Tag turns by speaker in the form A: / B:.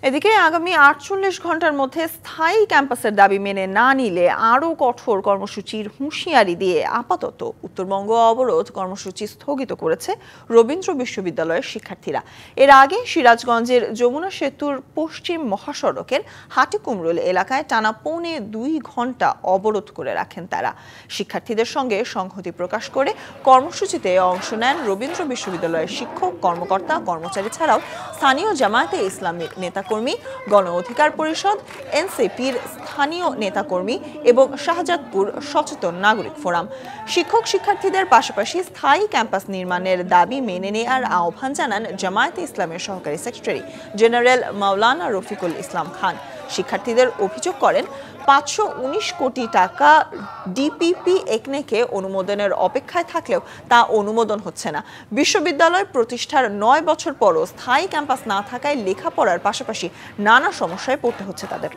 A: এদিকে আগামী ৪৮ ঘন্টার মধ্যে স্থায়ী ক্যাম্পাসের দাবি মেনে না নিলে আরও কঠোর কর্মসূচির হুঁশিয়ারি দিয়ে আপাতত উত্তরবঙ্গ অবরোধ কর্মসূচি স্থগিত করেছে রবীন্দ্র বিশ্ববিদ্যালয়ের শিক্ষার্থীরা। এর আগে সিরাজগঞ্জের যমুনা সেতুর পশ্চিম মহাসড়কের হাটিকুমরুল এলাকায় টানা ২.৫ ঘন্টা অবরোধ করে রাখেন তারা। শিক্ষার্থীদের সঙ্গে সংহতি প্রকাশ করে কর্মসূচিতে অংশ নেন রবীন্দ্র বিশ্ববিদ্যালয়ের শিক্ষক, কর্মকর্তা, কর্মচারী ছাড়াও স্থানীয় জামায়াতে ইসলামীর নেতাকর্মী, গণ অধিকার পরিষদ, এনসিপির স্থানীয় নেতাকর্মী এবং শাহজাদপুর সচেতন নাগরিক ফোরাম। শিক্ষক শিক্ষার্থীদের পাশাপাশি স্থায়ী ক্যাম্পাস নির্মাণের দাবি মেনে নেওয়ার আহ্বান জানান জামায়াতে ইসলামের সহকারী সেক্রেটারি জেনারেল মাওলানা রফিকুল ইসলাম খান। শিক্ষার্থীদের অভিযোগ করেন ৫১৯ কোটি টাকা ডিপিপি একনেকে অনুমোদনের অপেক্ষায় থাকলেও তা অনুমোদন হচ্ছে না। বিশ্ববিদ্যালয় প্রতিষ্ঠার ৯ বছর পরও স্থায়ী ক্যাম্পাস না থাকায় লেখাপড়ার পাশাপাশি নানা সমস্যায় পড়তে হচ্ছে তাদের।